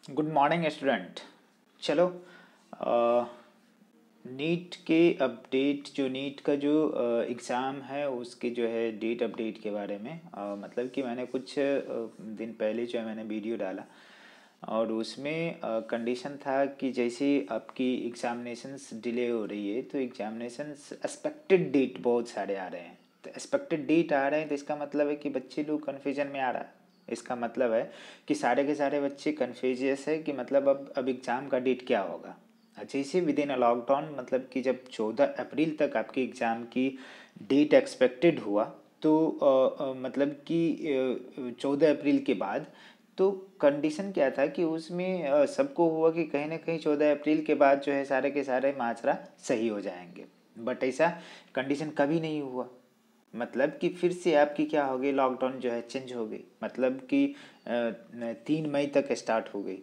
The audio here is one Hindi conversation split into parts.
Good morning student. चलो, नीट के अपडेट जो नीट का जो एग्ज़ाम है उसके जो है डेट अपडेट के बारे में मतलब कि मैंने कुछ दिन पहले जो है मैंने वीडियो डाला और उसमें कंडीशन था कि जैसे आपकी एग्ज़ामिनेशंस डिले हो रही है तो एग्ज़ामिनेशंस एक्सपेक्टेड डेट बहुत सारे आ रहे हैं। तो एक्सपेक्टेड डेट आ रहे हैं तो इसका मतलब है कि बच्चे लोग कन्फ्यूजन में आ रहा है। इसका मतलब है कि सारे के सारे बच्चे कन्फ्यूजियस है कि मतलब अब एग्ज़ाम का डेट क्या होगा। जैसे विद इन अ लॉकडाउन मतलब कि जब 14 अप्रैल तक आपकी एग्ज़ाम की डेट एक्सपेक्टेड हुआ तो मतलब कि 14 अप्रैल के बाद तो कंडीशन क्या था कि उसमें सबको हुआ कि कहीं ना कहीं 14 अप्रैल के बाद जो है सारे के सारे माजरा सही हो जाएंगे। बट ऐसा कंडीशन कभी नहीं हुआ। मतलब कि फिर से आपकी क्या हो गई, लॉकडाउन जो है चेंज हो गई, मतलब कि 3 मई तक स्टार्ट हो गई।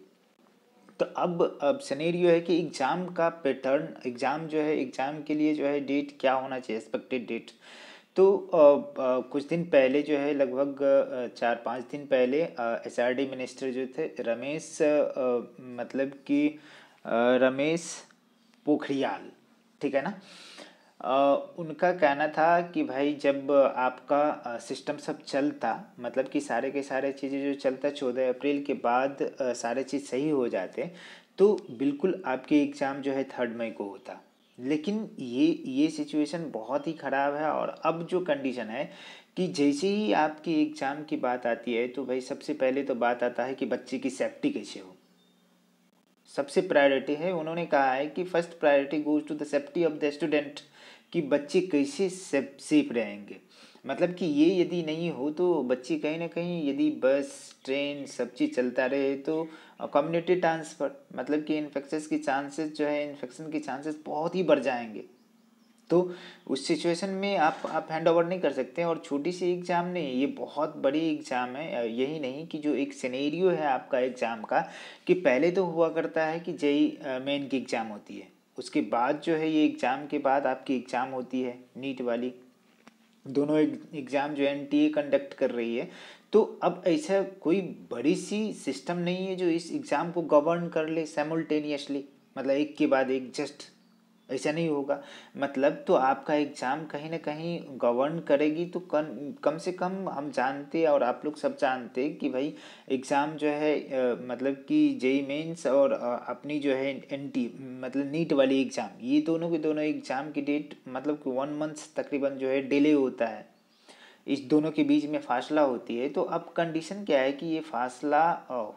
तो अब सिनेरियो है कि एग्ज़ाम का पैटर्न, एग्ज़ाम जो है एग्ज़ाम के लिए जो है डेट क्या होना चाहिए, एक्सपेक्टेड डेट। तो कुछ दिन पहले जो है लगभग 4-5 दिन पहले एसआरडी मिनिस्टर जो थे रमेश मतलब कि रमेश पोखरियाल, ठीक है ना। उनका कहना था कि भाई जब आपका सिस्टम सब चलता, मतलब कि सारे के सारे चीज़ें जो चलता 14 अप्रैल के बाद सारे चीज़ सही हो जाते तो बिल्कुल आपके एग्ज़ाम जो है 3 मई को होता। लेकिन ये सिचुएशन बहुत ही ख़राब है। और अब जो कंडीशन है कि जैसे ही आपकी एग्ज़ाम की बात आती है तो भाई सबसे पहले तो बात आता है कि बच्चे की सेफ्टी कैसे हो। सबसे प्रायोरिटी है, उन्होंने कहा है कि first priority goes to the safety of the student, कि बच्चे कैसे सेफ रहेंगे। मतलब कि ये यदि नहीं हो तो बच्चे कहीं ना कहीं, यदि बस ट्रेन सब चीज़ चलता रहे तो कम्युनिटी ट्रांसफ़र मतलब कि इन्फेक्शन की चांसेस जो है, इन्फेक्शन के चांसेस बहुत ही बढ़ जाएंगे। तो उस सिचुएशन में आप हैंड ओवर नहीं कर सकते। और छोटी सी एग्ज़ाम नहीं, ये बहुत बड़ी एग्ज़ाम है। यही नहीं कि जो एक सिनेरियो है आपका एग्ज़ाम का, कि पहले तो हुआ करता है कि जेई मेन की एग्ज़ाम होती है, उसके बाद जो है ये एग्ज़ाम के बाद आपकी एग्ज़ाम होती है नीट वाली। दोनों एग्ज़ाम जो एनटीए कंडक्ट कर रही है। तो अब ऐसा कोई बड़ी सी सिस्टम नहीं है जो इस एग्ज़ाम को गवर्न कर ले साइमल्टेनियसली, मतलब एक के बाद एक, जस्ट ऐसा नहीं होगा। मतलब तो आपका एग्ज़ाम कहीं ना कहीं गवर्न करेगी तो कम से कम हम जानते और आप लोग सब जानते कि भाई एग्ज़ाम जो है मतलब कि जेई मेंस और अपनी जो है एनटी मतलब नीट वाली एग्ज़ाम, ये दोनों के दोनों एग्ज़ाम की डेट मतलब कि 1 मंथ तकरीबन जो है डिले होता है। इस दोनों के बीच में फासला होती है। तो अब कंडीशन क्या है कि ये फासला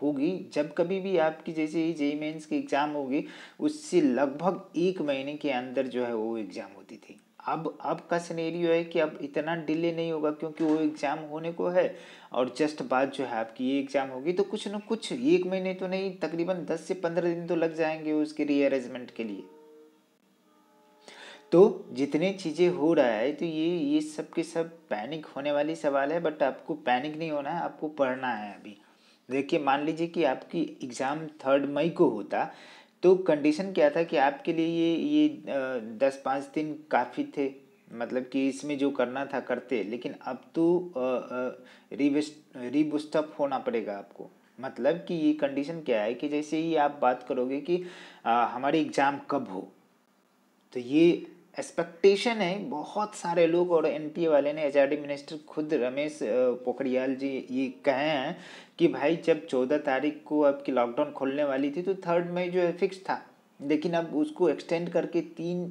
होगी जब कभी भी आपकी जैसे ही जेई मेंस की एग्ज़ाम होगी, उससे लगभग 1 महीने के अंदर जो है वो एग्ज़ाम होती थी। अब का सिनेरियो है कि अब इतना डिले नहीं होगा क्योंकि वो एग्ज़ाम होने को है और जस्ट बाद जो है आपकी ये एग्ज़ाम होगी। तो कुछ न कुछ 1 महीने तो नहीं, तकरीबन 10 से 15 दिन तो लग जाएंगे उसके रीअरेंजमेंट के लिए। तो जितने चीज़ें हो रहा है तो ये सब के सब पैनिक होने वाली सवाल है। बट आपको पैनिक नहीं होना है, आपको पढ़ना है अभी। देखिए, मान लीजिए कि आपकी एग्ज़ाम 3 मई को होता तो कंडीशन क्या था कि आपके लिए ये 10-5 दिन काफ़ी थे, मतलब कि इसमें जो करना था करते। लेकिन अब तो रीबूस्टअप होना पड़ेगा आपको। मतलब कि ये कंडीशन क्या है कि जैसे ही आप बात करोगे कि हमारी एग्ज़ाम कब हो, तो ये एक्सपेक्टेशन है बहुत सारे लोग। और एनटीए वाले ने, एचआरडी मिनिस्टर खुद रमेश पोखरियाल जी ये कहे हैं कि भाई जब 14 तारीख को आपकी लॉकडाउन खोलने वाली थी तो 3 मई जो है फिक्स था। लेकिन अब उसको एक्सटेंड करके 3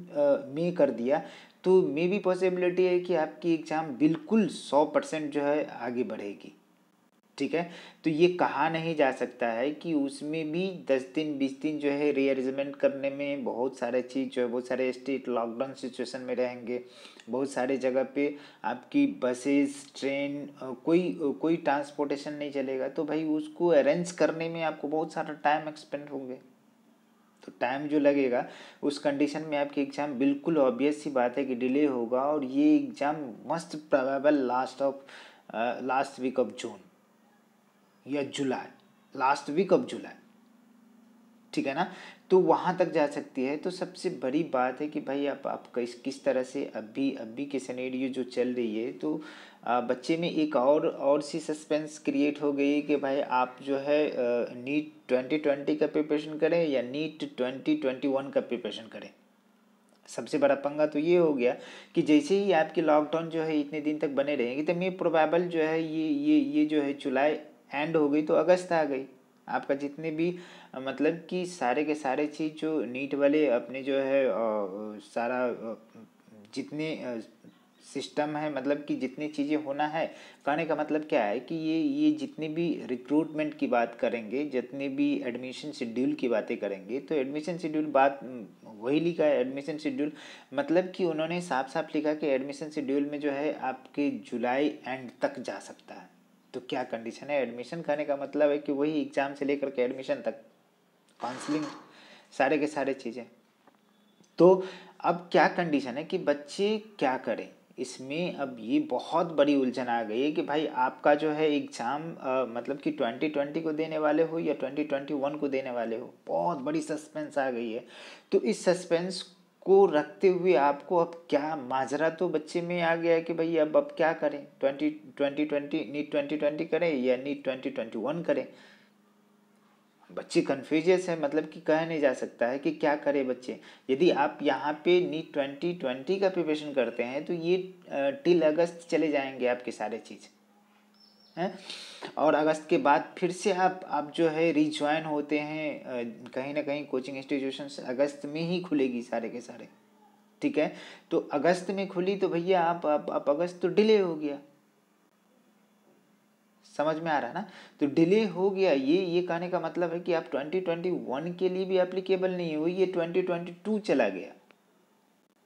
मई कर दिया। तो मे भी पॉसिबिलिटी है कि आपकी एग्ज़ाम बिल्कुल 100% जो है आगे बढ़ेगी। ठीक है। तो ये कहा नहीं जा सकता है कि उसमें भी 10 दिन 20 दिन जो है रीअरेंजमेंट करने में बहुत सारे चीज़ जो है, बहुत सारे स्टेट लॉकडाउन सिचुएशन में रहेंगे। बहुत सारे जगह पे आपकी बसेस ट्रेन कोई ट्रांसपोर्टेशन नहीं चलेगा। तो भाई उसको अरेंज करने में आपको बहुत सारा टाइम एक्सपेंड होंगे। तो टाइम जो लगेगा उस कंडीशन में आपकी एग्ज़ाम बिल्कुल ऑब्वियस सी बात है कि डिले होगा। और ये exam must probable last week of June या July, last week of July. ठीक है ना। तो वहाँ तक जा सकती है। तो सबसे बड़ी बात है कि भाई आप किस तरह से अभी के सिनेरियो जो चल रही है, तो बच्चे में एक और सी सस्पेंस क्रिएट हो गई कि भाई आप जो है नीट 2020 का प्रिपरेशन करें या नीट 2021 का प्रिपरेशन करें। सबसे बड़ा पंगा तो ये हो गया कि जैसे ही आपकी लॉकडाउन जो है इतने दिन तक बने रहेंगे, तो मैं प्रोबेबल जो है ये जो है जुलाई एंड हो गई तो अगस्त आ गई। आपका जितने भी मतलब कि सारे के सारे चीज़ जो नीट वाले अपने जो है सारा जितने सिस्टम है, मतलब कि जितनी चीज़ें होना है, कहने का मतलब क्या है कि ये जितने भी रिक्रूटमेंट की बात करेंगे, जितने भी एडमिशन शेड्यूल की बातें करेंगे, तो एडमिशन शेड्यूल बात वही लिखा है एडमिशन शेड्यूल, मतलब कि उन्होंने साफ साफ लिखा कि एडमिशन शेड्यूल में जो है आपके जुलाई एंड तक जा सकता है। तो क्या कंडीशन है एडमिशन, कहने का मतलब है कि वही एग्ज़ाम से लेकर के एडमिशन तक, काउंसलिंग, सारे के सारे चीज़ें। तो अब क्या कंडीशन है कि बच्चे क्या करें इसमें। अब ये बहुत बड़ी उलझन आ गई है कि भाई आपका जो है एग्ज़ाम मतलब कि 2020 को देने वाले हो या 2021 को देने वाले हो, बहुत बड़ी सस्पेंस आ गई है। तो इस सस्पेंस को रखते हुए आपको अब क्या माजरा तो बच्चे में आ गया है कि भाई अब क्या करें, 2020 नीट 2020 करें या नीट 2021 करें। बच्चे कन्फ्यूजस है, मतलब कि कहा नहीं जा सकता है कि क्या करे बच्चे। यदि आप यहाँ पे नीट 2020 का प्रिपरेशन करते हैं तो ये टिल अगस्त चले जाएंगे आपके सारे चीज़ हैं। और अगस्त के बाद फिर से आप जो है रिज्वाइन होते हैं कहीं ना कहीं कोचिंग इंस्टीट्यूशंस अगस्त में ही खुलेगी सारे के सारे, ठीक है। तो अगस्त में खुली तो भैया आप अगस्त तो डिले हो गया, समझ में आ रहा है ना। तो डिले हो गया, ये कहने का मतलब है कि आप 2021 के लिए भी एप्लीकेबल नहीं हुई, ये 2022 चला गया,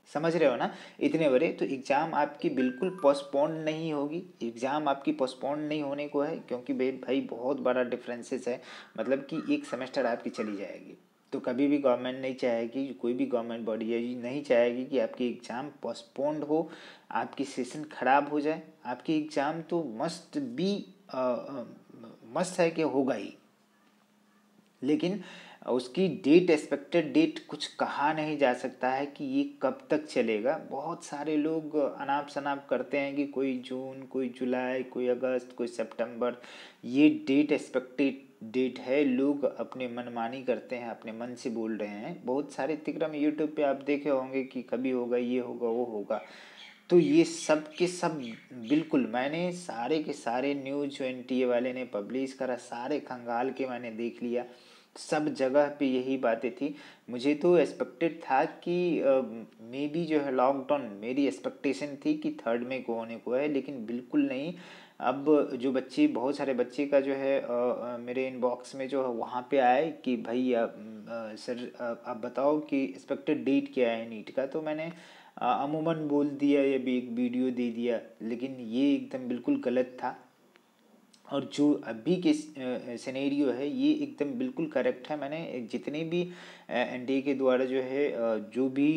समझ रहे हो ना। इतने बड़े तो एग्ज़ाम आपकी बिल्कुल पोस्टपोन नहीं होगी, एग्ज़ाम आपकी पोस्टपोन नहीं होने को है, क्योंकि भाई बहुत बड़ा डिफरेंसेस है, मतलब कि एक सेमेस्टर आपकी चली जाएगी। तो कभी भी गवर्नमेंट नहीं चाहेगी, कोई भी गवर्नमेंट बॉडी है नहीं चाहेगी कि आपकी एग्ज़ाम पोस्टपोन्ड हो, आपकी सेशन ख़राब हो जाए। आपकी एग्ज़ाम तो मस्ट बी मस्त है कि होगा ही, लेकिन उसकी डेट, एक्सपेक्टेड डेट कुछ कहा नहीं जा सकता है कि ये कब तक चलेगा। बहुत सारे लोग अनाप शनाप करते हैं कि कोई जून, कोई जुलाई, कोई अगस्त, कोई सितंबर, ये डेट एक्सपेक्टेड डेट है। लोग अपने मनमानी करते हैं, अपने मन से बोल रहे हैं। बहुत सारे तिक्रम यूट्यूब पे आप देखे होंगे कि कभी होगा, ये होगा, वो होगा। तो ये सब के सब बिल्कुल, मैंने सारे के सारे न्यूज़ जो एनटीए वाले ने पब्लिश करा, सारे खंगाल के मैंने देख लिया, सब जगह पे यही बातें थी। मुझे तो एक्सपेक्टेड था कि मे बी जो है लॉकडाउन, मेरी एक्सपेक्टेशन थी कि 3 मई को होने को है, लेकिन बिल्कुल नहीं। अब जो बच्चे, बहुत सारे बच्चे का जो है मेरे इनबॉक्स में जो है वहाँ पे आए कि भाई सर आप बताओ कि एक्सपेक्टेड डेट क्या है नीट का। तो मैंने अमूमन बोल दिया या भी एक वीडियो दे दिया, लेकिन ये एकदम बिल्कुल गलत था। और जो अभी के सिनेरियो है ये एकदम बिल्कुल करेक्ट है। मैंने जितने भी एनडीए के द्वारा जो है जो भी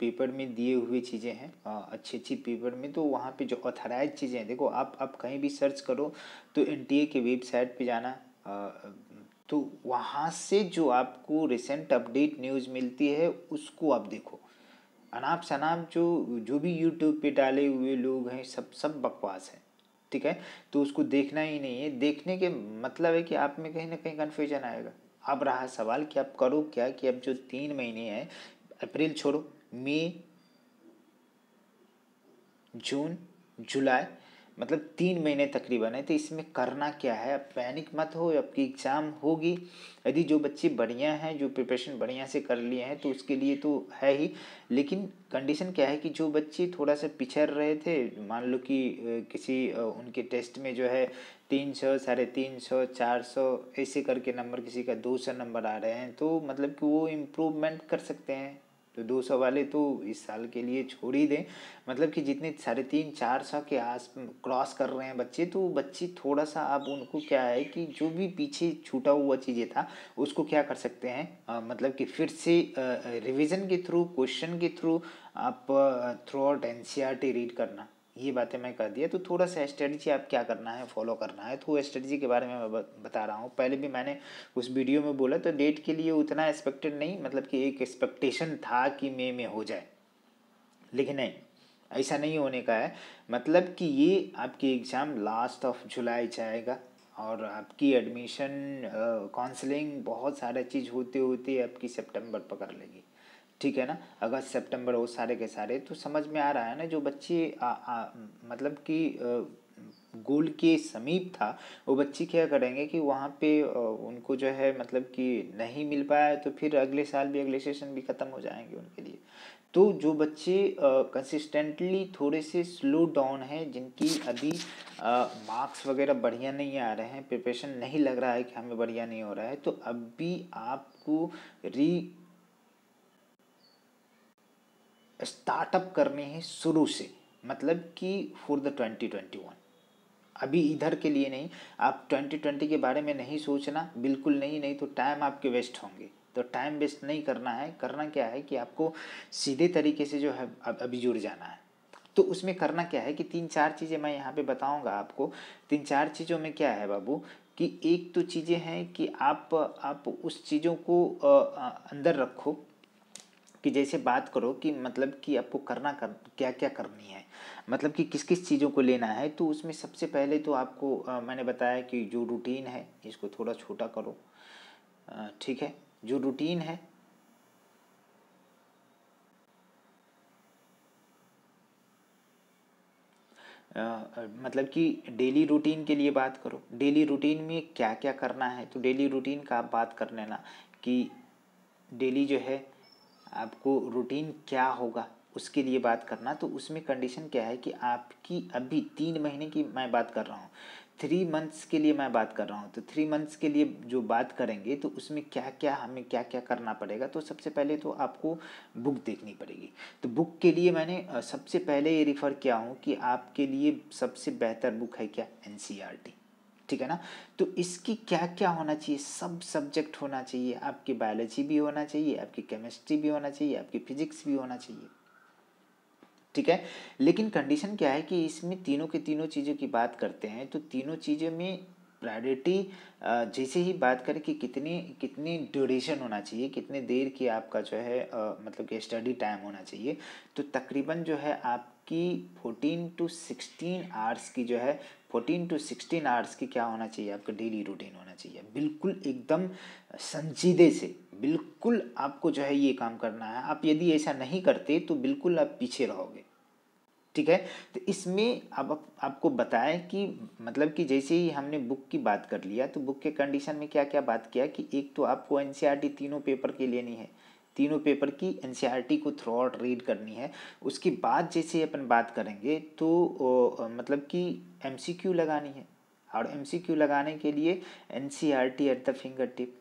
पेपर में दिए हुए चीज़ें हैं अच्छी अच्छी पेपर में, तो वहाँ पे जो ऑथराइज चीज़ें हैं, देखो आप कहीं भी सर्च करो तो एनडीए के वेबसाइट पे जाना, तो वहाँ से जो आपको रिसेंट अपडेट न्यूज़ मिलती है उसको आप देखो। अनाप शनाप जो जो भी यूट्यूब पे डाले हुए लोग हैं, सब बकवास है, ठीक है। तो उसको देखना ही नहीं है। देखने के मतलब है कि आप में कहीं ना कहीं कन्फ्यूजन आएगा। अब रहा सवाल कि आप करो क्या, कि अब जो 3 महीने हैं, अप्रैल छोड़ो, मई, जून, जुलाई, मतलब 3 महीने तकरीबन है, तो इसमें करना क्या है। अब पैनिक मत हो, आपकी एग्ज़ाम होगी। यदि जो बच्चे बढ़िया हैं, जो प्रिपरेशन बढ़िया से कर लिए हैं, तो उसके लिए तो है ही। लेकिन कंडीशन क्या है कि जो बच्चे थोड़ा सा पिछड़ रहे थे, मान लो कि किसी उनके टेस्ट में जो है 300, 350, 400 ऐसे करके नंबर, किसी का 200 नंबर आ रहे हैं, तो मतलब कि वो इम्प्रूवमेंट कर सकते हैं। तो 200 वाले तो इस साल के लिए छोड़ ही दें। मतलब कि जितने 350, 400 के आस क्रॉस कर रहे हैं बच्चे, तो बच्चे थोड़ा सा, अब उनको क्या है कि जो भी पीछे छूटा हुआ चीज़ें था उसको क्या कर सकते हैं, मतलब कि फिर से रिवीजन के थ्रू, क्वेश्चन के थ्रू आप थ्रू आउट एनसीईआरटी रीड करना, ये बातें मैं कर दिया। तो थोड़ा सा स्ट्रेटजी आप क्या करना है, फॉलो करना है, तो स्ट्रेटजी के बारे में मैं बता रहा हूँ। पहले भी मैंने उस वीडियो में बोला, तो डेट के लिए उतना एक्सपेक्टेड नहीं, मतलब कि एक एक्सपेक्टेशन था कि मई में हो जाए, लेकिन नहीं, ऐसा नहीं होने का है। मतलब कि ये आपकी एग्ज़ाम लास्ट ऑफ जुलाई जाएगा और आपकी एडमिशन काउंसलिंग बहुत सारा चीज़ होते होते आपकी सितंबर पकड़ लेगी, ठीक है ना। अगस्त सितंबर वो सारे के सारे, तो समझ में आ रहा है ना। जो बच्चे मतलब कि गोल के समीप था, वो बच्चे क्या करेंगे कि वहाँ पे उनको जो है मतलब कि नहीं मिल पाया, तो फिर अगले साल भी अगले सेशन भी ख़त्म हो जाएंगे उनके लिए। तो जो बच्चे कंसिस्टेंटली थोड़े से स्लो डाउन हैं, जिनकी अभी मार्क्स वगैरह बढ़िया नहीं आ रहे हैं, प्रिपरेशन नहीं लग रहा है कि हमें बढ़िया नहीं हो रहा है, तो अभी आपको स्टार्टअप करने हैं शुरू से, मतलब कि फॉर द 2021। अभी इधर के लिए नहीं, आप 2020 के बारे में नहीं सोचना, बिल्कुल नहीं, नहीं तो टाइम आपके वेस्ट होंगे। तो टाइम वेस्ट नहीं करना है। करना क्या है कि आपको सीधे तरीके से जो है अभी जुड़ जाना है। तो उसमें करना क्या है कि 3-4 चीज़ें मैं यहाँ पे बताऊँगा आपको। 3-4 चीज़ों में क्या है बाबू, कि एक तो चीज़ें हैं कि आप उस चीज़ों को अंदर रखो, कि जैसे बात करो कि मतलब कि आपको क्या क्या करनी है, मतलब कि किस किस चीज़ों को लेना है। तो उसमें सबसे पहले तो आपको मैंने बताया कि जो रूटीन है इसको थोड़ा छोटा करो, ठीक है। जो रूटीन है, मतलब कि डेली रूटीन के लिए बात करो। डेली रूटीन में क्या क्या करना है, तो डेली रूटीन का आप बात कर लेना कि डेली जो है आपको रूटीन क्या होगा, उसके लिए बात करना। तो उसमें कंडीशन क्या है कि आपकी अभी 3 महीने की मैं बात कर रहा हूँ, 3 मंथ्स के लिए मैं बात कर रहा हूँ। तो 3 मंथ्स के लिए जो बात करेंगे, तो उसमें क्या क्या हमें क्या क्या करना पड़ेगा। तो सबसे पहले तो आपको बुक देखनी पड़ेगी। तो बुक के लिए मैंने सबसे पहले ये रिफ़र किया हूँ कि आपके लिए सबसे बेहतर बुक है क्या, NCERT, ठीक है ना। तो इसकी क्या क्या होना चाहिए, सब सब्जेक्ट होना चाहिए। आपकी बायोलॉजी भी होना चाहिए, आपकी केमिस्ट्री भी होना चाहिए, आपकी फिजिक्स भी होना चाहिए, ठीक है। लेकिन कंडीशन क्या है कि इसमें तीनों के तीनों चीज़ों की बात करते हैं, तो तीनों चीज़ों में प्रायोरिटी जैसे ही बात करें कि कितनी कितनी ड्यूरेशन होना चाहिए, कितने देर की आपका जो है मतलब कि स्टडी टाइम होना चाहिए। तो तकरीबन जो है आपकी 14 to 16 आवर्स की जो है, 14 to 16 आवर्स की क्या होना चाहिए, आपका डेली रूटीन होना चाहिए। बिल्कुल एकदम संजीदे से, बिल्कुल आपको जो है ये काम करना है। आप यदि ऐसा नहीं करते तो बिल्कुल आप पीछे रहोगे, ठीक है। तो इसमें अब आपको बताएं कि मतलब कि जैसे ही हमने बुक की बात कर लिया, तो बुक के कंडीशन में क्या क्या बात किया कि एक तो आपको NCERT तीनों पेपर की लेनी है, तीनों पेपर की NCERT को थ्रू आउट रीड करनी है। उसके बाद जैसे अपन बात करेंगे तो मतलब कि MCQ लगानी है, और MCQ लगाने के लिए NCERT at the finger tip,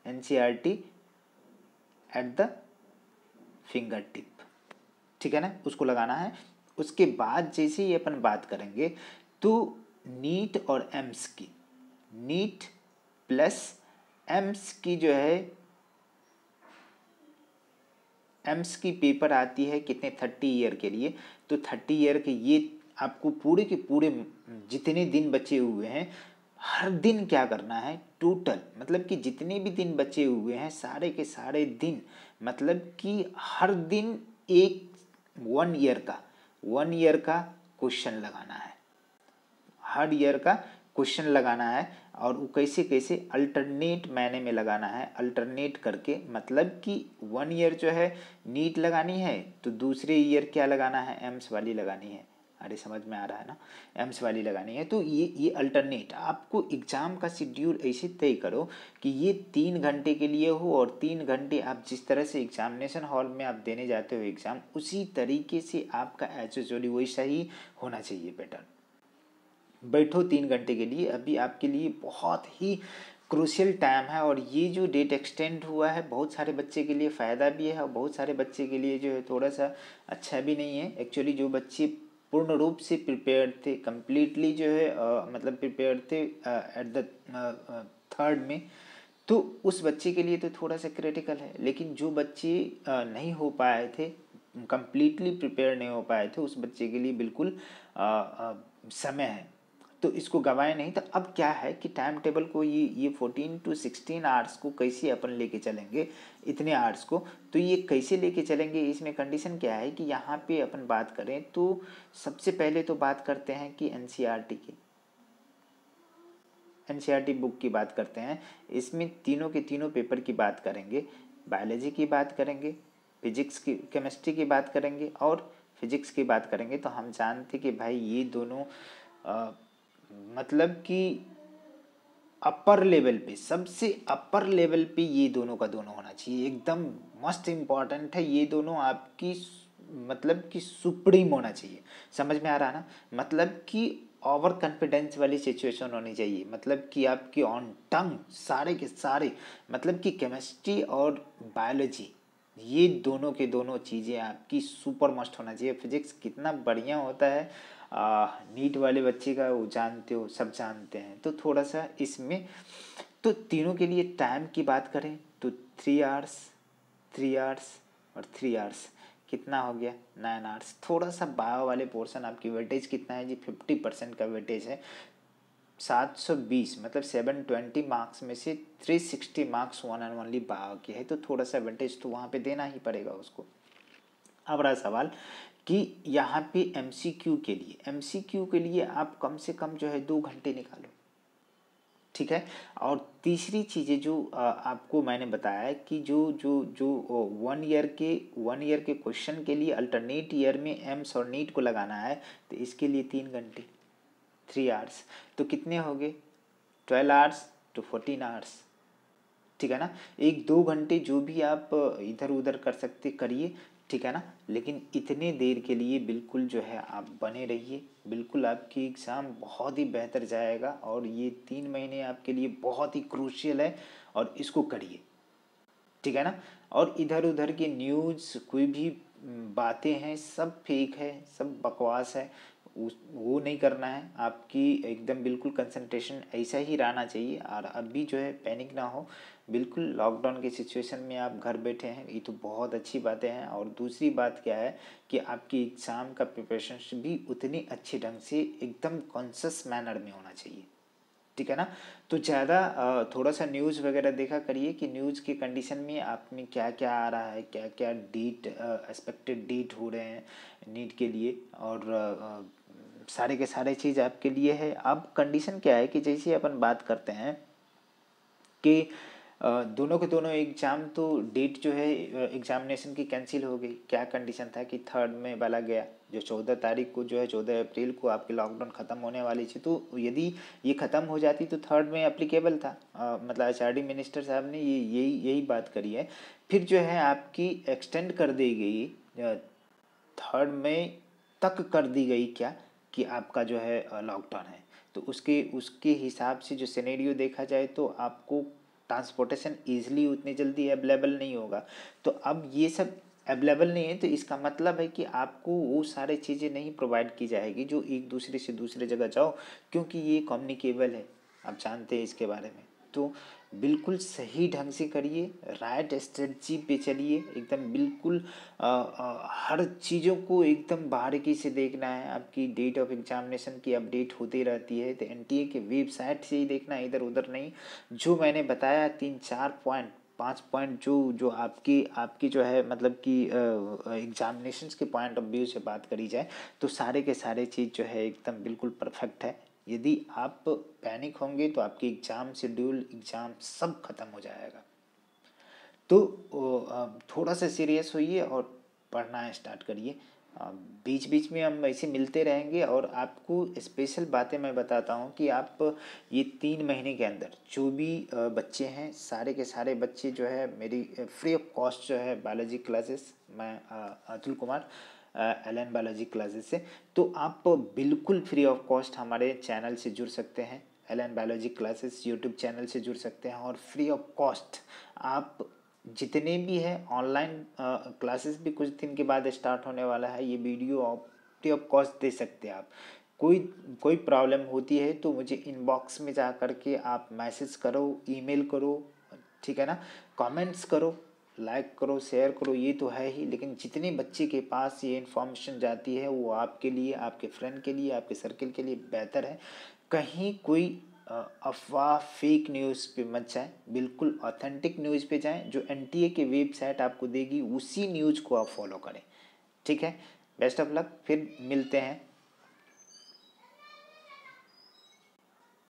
NCERT at the finger tip, ठीक है ना, उसको लगाना है। उसके बाद जैसे ही अपन बात करेंगे तो नीट और एम्स की, नीट प्लस एम्स की जो है, एम्स की पेपर आती है कितने, 30 ईयर के लिए। तो 30 ईयर के ये आपको पूरे के पूरे जितने दिन बचे हुए हैं, हर दिन क्या करना है, टोटल मतलब कि जितने भी दिन बचे हुए हैं सारे के सारे दिन, मतलब कि हर दिन एक 1 ईयर का क्वेश्चन लगाना है, हर ईयर का क्वेश्चन लगाना है। और वो कैसे कैसे, अल्टरनेट मैंने में लगाना है, अल्टरनेट करके, मतलब कि 1 ईयर जो है नीट लगानी है, तो दूसरे ईयर क्या लगाना है, एम्स वाली लगानी है। अरे समझ में आ रहा है ना, एम्स वाली लगानी है। तो ये अल्टरनेट आपको एग्ज़ाम का शेड्यूल ऐसे तय करो कि ये 3 घंटे के लिए हो, और 3 घंटे आप जिस तरह से एग्जामिनेशन हॉल में आप देने जाते हो एग्ज़ाम, उसी तरीके से आपका एज वैसा ही होना चाहिए पैटर्न। बैठो 3 घंटे के लिए, अभी आपके लिए बहुत ही क्रूशियल टाइम है। और ये जो डेट एक्सटेंड हुआ है, बहुत सारे बच्चे के लिए फ़ायदा भी है, और बहुत सारे बच्चे के लिए जो है थोड़ा सा अच्छा भी नहीं है। एक्चुअली जो बच्चे पूर्ण रूप से प्रिपेयर्ड थे, कम्प्लीटली जो है मतलब प्रिपेयर्ड थे एट द थर्ड में, तो उस बच्चे के लिए तो थोड़ा सा क्रिटिकल है। लेकिन जो बच्चे नहीं हो पाए थे कंप्लीटली प्रिपेयर नहीं हो पाए थे, उस बच्चे के लिए बिल्कुल समय है, तो इसको गवाए नहीं। तो अब क्या है कि टाइम टेबल को ये 14 to 16 आवर्स को कैसे अपन लेके चलेंगे, इतने आवर्स को, तो ये कैसे लेके चलेंगे, इसमें कंडीशन क्या है कि यहाँ पे अपन बात करें तो सबसे पहले तो बात करते हैं कि एनसीईआरटी की, एनसीईआरटी बुक की बात करते हैं। इसमें तीनों के तीनों पेपर की बात करेंगे, बायोलॉजी की बात करेंगे, फिजिक्स की, केमिस्ट्री की बात करेंगे और फिजिक्स की बात करेंगे। तो हम जानते कि भाई ये दोनों मतलब कि अपर लेवल पे, सबसे अपर लेवल पे ये दोनों का दोनों होना चाहिए, एकदम मस्ट इम्पॉर्टेंट है। ये दोनों आपकी मतलब कि सुप्रीम होना चाहिए, समझ में आ रहा ना, मतलब कि ओवर कॉन्फिडेंस वाली सिचुएशन होनी चाहिए, मतलब कि आपकी ऑन टंग सारे के सारे, मतलब कि केमिस्ट्री और बायोलॉजी ये दोनों के दोनों चीज़ें आपकी सुपर मस्ट होना चाहिए। फिजिक्स कितना बढ़िया होता है, नीट वाले बच्चे का वो जानते हो, सब जानते हैं। तो थोड़ा सा इसमें तो तीनों के लिए टाइम की बात करें तो 3 आवर्स, 3 आवर्स और 3 आवर्स, कितना हो गया 9 आवर्स। थोड़ा सा बायो वाले पोर्शन आपकी वेटेज कितना है जी, 50% का वेटेज है। 720 मतलब 720 मार्क्स में से 360 marks one and only bio के है, तो थोड़ा सा वेटेज तो वहाँ पे देना ही पड़ेगा उसको। अब रहा सवाल कि यहाँ पे एमसीक्यू के लिए, एमसीक्यू के लिए आप कम से कम जो है 2 घंटे निकालो, ठीक है। और तीसरी चीज़ें जो आपको मैंने बताया कि जो जो जो 1 ईयर के क्वेश्चन के लिए अल्टरनेट ईयर में एम्स और नीट को लगाना है, तो इसके लिए 3 घंटे, 3 आवर्स, तो कितने हो गए 12 आवर्स टू 14 आवर्स, ठीक है ना। 1-2 घंटे जो भी आप इधर उधर कर सकते करिए, ठीक है ना, लेकिन इतने देर के लिए बिल्कुल जो है आप बने रहिए, बिल्कुल आपकी एग्ज़ाम बहुत ही बेहतर जाएगा। और ये 3 महीने आपके लिए बहुत ही क्रूशियल है और इसको करिए, ठीक है ना। और इधर उधर की न्यूज़ कोई भी बातें हैं सब फेक है, सब बकवास है, वो नहीं करना है। आपकी एकदम बिल्कुल कंसंट्रेशन ऐसा ही रहना चाहिए। और अभी जो है पैनिक ना हो, बिल्कुल लॉकडाउन की सिचुएशन में आप घर बैठे हैं, ये तो बहुत अच्छी बातें हैं। और दूसरी बात क्या है कि आपकी एग्ज़ाम का प्रिपरेशन भी उतनी अच्छे ढंग से एकदम कॉन्शियस मैनर में होना चाहिए, ठीक है ना। तो ज़्यादा थोड़ा सा न्यूज़ वगैरह देखा करिए कि न्यूज़ की कंडीशन में आप में क्या क्या आ रहा है, क्या क्या डेट एक्सपेक्टेड डेट हो रहे हैं नीट के लिए, और सारे के सारे चीज़ आपके लिए है। अब कंडीशन क्या है कि जैसे अपन बात करते हैं कि दोनों के दोनों एग्ज़ाम तो डेट जो है एग्ज़ामिनेशन की कैंसिल हो गई। क्या कंडीशन था कि 3 में वाला गया, जो 14 तारीख को जो है 14 अप्रैल को आपकी लॉकडाउन ख़त्म होने वाली थी, तो यदि ये ख़त्म हो जाती तो 3 में एप्लीकेबल था। मतलब एचआरडी मिनिस्टर साहब ने यही बात करी है। फिर जो है आपकी एक्सटेंड कर दी गई 3 मई तक कर दी गई, क्या कि आपका जो है लॉकडाउन है। तो उसके उसके हिसाब से जो सिनेरियो देखा जाए तो आपको ट्रांसपोर्टेशन ईजिली उतनी जल्दी अवेलेबल नहीं होगा। तो अब ये सब अवेलेबल नहीं है, तो इसका मतलब है कि आपको वो सारी चीज़ें नहीं प्रोवाइड की जाएगी जो एक दूसरे से दूसरे जगह जाओ, क्योंकि ये कम्युनिकेबल है, आप जानते हैं इसके बारे में। तो बिल्कुल सही ढंग से करिए, राइट स्ट्रेटजी पे चलिए, एकदम बिल्कुल हर चीज़ों को एकदम बारीकी से देखना है। आपकी डेट ऑफ एग्जामिनेशन की अपडेट होती रहती है, तो एनटीए के वेबसाइट से ही देखना है, इधर उधर नहीं। जो मैंने बताया 3-4 पॉइंट, 5 पॉइंट जो जो आपकी आपकी जो है मतलब कि एग्जामिनेशंस के पॉइंट ऑफ व्यू से बात करी जाए, तो सारे के सारे चीज़ जो है एकदम बिल्कुल परफेक्ट है। यदि आप पैनिक होंगे तो आपकी एग्ज़ाम शेड्यूल, एग्ज़ाम सब खत्म हो जाएगा। तो थोड़ा सा सीरियस होइए और पढ़ना स्टार्ट करिए। बीच बीच में हम ऐसे मिलते रहेंगे और आपको स्पेशल बातें मैं बताता हूँ कि आप ये 3 महीने के अंदर जो भी बच्चे हैं, सारे के सारे बच्चे जो है मेरी फ्री ऑफ कॉस्ट जो है बायोलॉजी क्लासेस, मैं Atul Kumar Allen biology classes से, तो आप बिल्कुल फ्री ऑफ कॉस्ट हमारे चैनल से जुड़ सकते हैं। Allen biology classes YouTube channel से जुड़ सकते हैं और फ्री ऑफ कॉस्ट आप जितने भी हैं ऑनलाइन क्लासेस भी कुछ दिन के बाद स्टार्ट होने वाला है, ये वीडियो आप फ्री ऑफ कॉस्ट दे सकते हैं आप। कोई कोई प्रॉब्लम होती है तो मुझे इनबॉक्स में जा कर के आप मैसेज करो, ईमेल करो, ठीक है ना, कमेंट्स करो, लाइक करो, शेयर करो, ये तो है ही, लेकिन जितने बच्चे के पास ये इन्फॉर्मेशन जाती है वो आपके लिए, आपके फ्रेंड के लिए, आपके सर्किल के लिए बेहतर है। कहीं कोई अफवाह फेक न्यूज़ पे मत जाएं, बिल्कुल ऑथेंटिक न्यूज़ पे जाएं। जो एनटीए की वेबसाइट आपको देगी उसी न्यूज़ को आप फॉलो करें। ठीक है, बेस्ट ऑफ लक, फिर मिलते हैं।